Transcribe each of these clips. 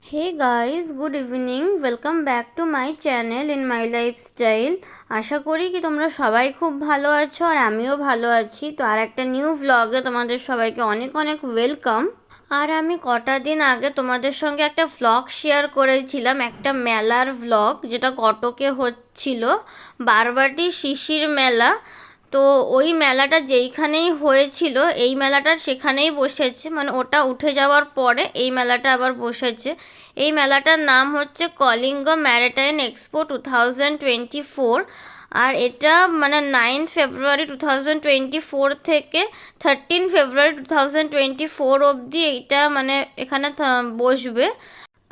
Hey guys, good evening. Welcome back to my channel in my lifestyle. আশা করি কি তোমরা সবাই খুব ভালো আছো আর আমিও ভালো আছি। তো আর একটা নিউ ভ্লগে তোমাদের সবাইকে অনেক অনেক ওয়েলকাম। আর আমি কটা দিন আগে তোমাদের সঙ্গে একটা ভ্লগ শেয়ার করেছিলাম, একটা মেলার ভ্লগ, যেটা কটকে হচ্ছিল, বারবাটি শিশির মেলা। তো ওই মেলাটা যেইখানেই হয়েছিল, এই মেলাটা সেখানেই বসেছে, মানে ওটা উঠে যাওয়ার পরে এই মেলাটা আবার বসেছে। এই মেলাটার নাম হচ্ছে কলিঙ্গ ম্যারিটাইম এক্সপো 2024। আর এটা মানে 9 ফেব্রুয়ারি 2024 থেকে 13 ফেব্রুয়ারি 2024 অবধি এইটা মানে এখানে বসবে।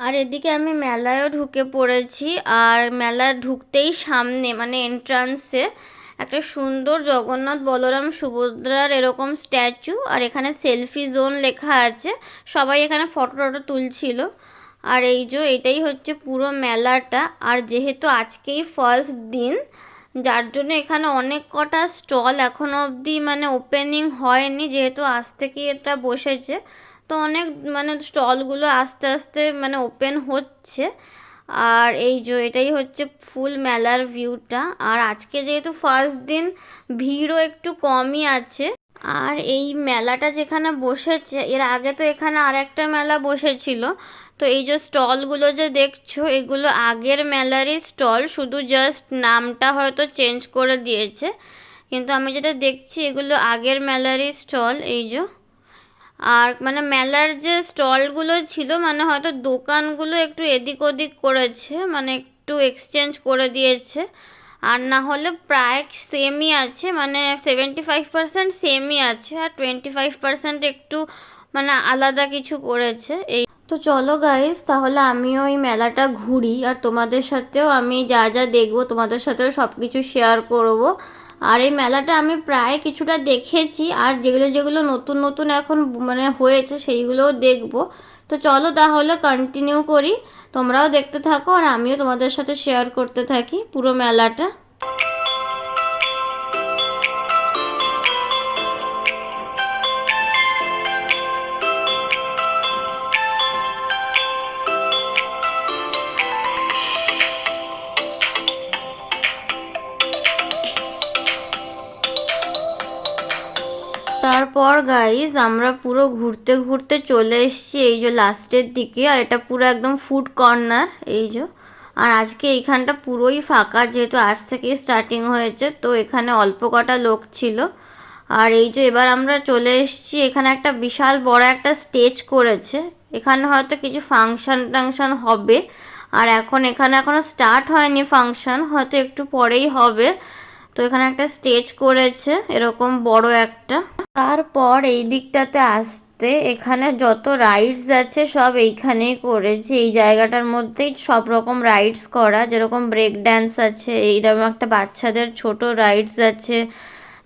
আর এদিকে আমি মেলায়ও ঢুকে পড়েছি। আর মেলা ঢুকতেই সামনে মানে এন্ট্রান্সে একটা সুন্দর জগন্নাথ বলরাম সুভদ্রার এরকম স্ট্যাচু, আর এখানে সেলফি জোন লেখা আছে। সবাই এখানে ফটো টটো তুলছিল। আর এই যে এটাই হচ্ছে পুরো মেলাটা। আর যেহেতু আজকেই ফার্স্ট দিন, যার জন্য এখানে অনেক কটা স্টল এখনো অবধি মানে ওপেনিং হয়নি, যেহেতু আজ থেকে এটা বসেছে। তো অনেক মানে স্টলগুলো আস্তে আস্তে মানে ওপেন হচ্ছে। আর এই যে এটাই হচ্ছে ফুল মেলার ভিউটা। আর আজকে যেহেতু ফার্স্ট দিন, ভিড়ও একটু কমই আছে। আর এই মেলাটা যেখানে বসেছে, এর আগে তো এখানে আর একটা মেলা বসেছিল। তো এই যে স্টলগুলো যে দেখছো, এগুলো আগের মেলারই স্টল, শুধু জাস্ট নামটা হয়তো চেঞ্জ করে দিয়েছে। কিন্তু আমি যেটা দেখছি এগুলো আগের মেলারই স্টল। এই যে আর মানে মেলার যে স্টলগুলো ছিল, মানে হয়তো দোকানগুলো একটু এদিক ওদিক করেছে, মানে একটু এক্সচেঞ্জ করে দিয়েছে। আর না হলে প্রায় সেমই আছে, মানে 75% সেমই আছে, আর 25% একটু মানে আলাদা কিছু করেছে। এই তো চলো গাইস, তাহলে আমিও এই মেলাটা ঘুরি, আর তোমাদের সাথেও আমি যা যা দেখবো তোমাদের সাথেও সব কিছু শেয়ার করবো। আর এই মেলাটা আমি প্রায় কিছুটা দেখেছি, আর যেগুলো যেগুলো নতুন নতুন এখন মানে হয়েছে সেইগুলোও দেখবো। তো চলো তাহলে কন্টিনিউ করি, তোমরাও দেখতে থাকো আর আমিও তোমাদের সাথে শেয়ার করতে থাকি পুরো মেলাটা। তারপর গাইজ আমরা পুরো ঘুরতে ঘুরতে চলে এসেছি এই যে লাস্টের দিকে। আর এটা পুরো একদম ফুড কর্নার এই যে। আর আজকে এইখানটা পুরোই ফাঁকা, যেহেতু আজ থেকেই স্টার্টিং হয়েছে, তো এখানে অল্প কটা লোক ছিল। আর এই যে এবার আমরা চলে এসেছি, এখানে একটা বিশাল বড় একটা স্টেজ করেছে। এখানে হয়তো কিছু ফাংশন টাংশন হবে। আর এখানে এখনো স্টার্ট হয়নি ফাংশন, হয়তো একটু পরেই হবে। তো এখানে একটা স্টেজ করেছে এরকম বড় একটা। তারপর এই দিকটাতে আসতে এখানে যত রাইডস আছে সব এইখানেই করেছে, এই জায়গাটার মধ্যেই সব রকম রাইডস করা, যেরকম ব্রেক ড্যান্স আছে, এইরকম একটা বাচ্চাদের ছোট রাইডস আছে।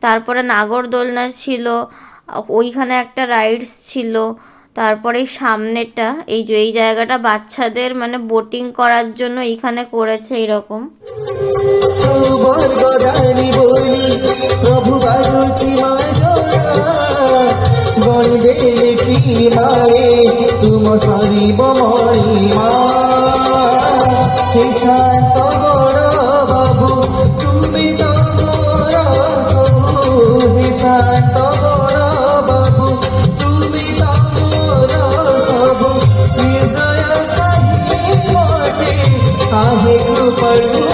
তারপরে নাগরদোলনা ছিল, ওইখানে একটা রাইডস ছিল। তারপরে এই সামনেটা এই যে এই জায়গাটা বাচ্চাদের মানে বোটিং করার জন্য এইখানে করেছে এইরকম। প্রভু বাজুছি গণিবে কি মারে তুম সারিব মণিমা হে শান্ত বড় বাবু তুমি তমর সবু হে শান্ত বড় বাবু তুমি তমর সবু হৃদয় কাহি পটে আহে কৃপণু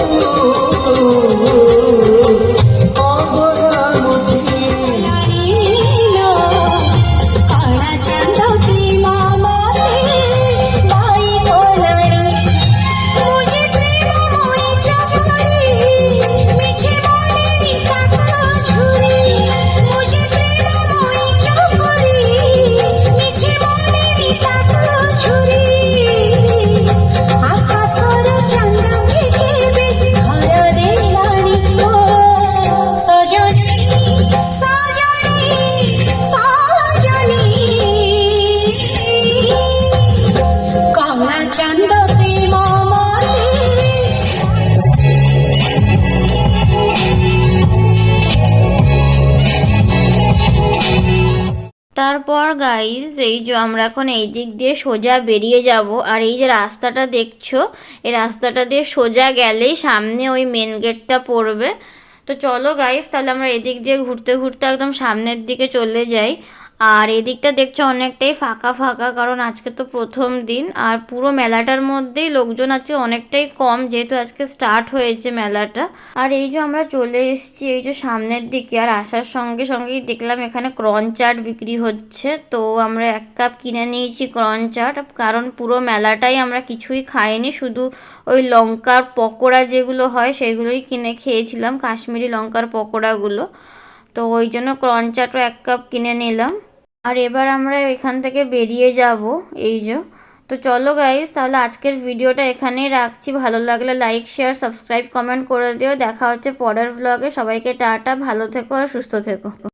তারপর গাইজ এই যে আমরা এখন এই দিক দিয়ে সোজা বেরিয়ে যাব, আর এই যে রাস্তাটা দেখছো এই রাস্তাটা দিয়ে সোজা গেলেই সামনে ওই মেন গেটটা পড়বে। তো চলো গাইজ তাহলে আমরা এদিক দিয়ে ঘুরতে ঘুরতে একদম সামনের দিকে চলে যাই। আর এদিকটা দেখছো অনেকটাই ফাঁকা ফাঁকা, কারণ আজকে তো প্রথম দিন আর পুরো মেলাটার মধ্যেই লোকজন আছে অনেকটাই কম, যেহেতু আজকে স্টার্ট হয়েছে মেলাটা। আর এই যে আমরা চলে এসেছি এই যে সামনের দিকে, আর আসার সঙ্গে সঙ্গেই দেখলাম এখানে ক্রন চাট বিক্রি হচ্ছে। তো আমরা 1 কাপ কিনে নিয়েছি ক্রন চাট, কারণ পুরো মেলাটাই আমরা কিছুই খাইনি, শুধু ওই লঙ্কার পকোড়া যেগুলো হয় সেগুলোই কিনে খেয়েছিলাম, কাশ্মীরি লঙ্কার পকোড়াগুলো। তো ওই জন্য ক্রন চাটও 1 কাপ কিনে নিলাম। আর এবার আমরা এখান থেকে বেরিয়ে যাব এই যে। তো চলো গাইস তাহলে আজকের ভিডিওটা এখানেই রাখছি, ভালো লাগলে লাইক শেয়ার সাবস্ক্রাইব কমেন্ট করে দিও। দেখা হচ্ছে পরের ব্লগে, সবাইকে টাটা, ভালো থেকো আর সুস্থ থেকো।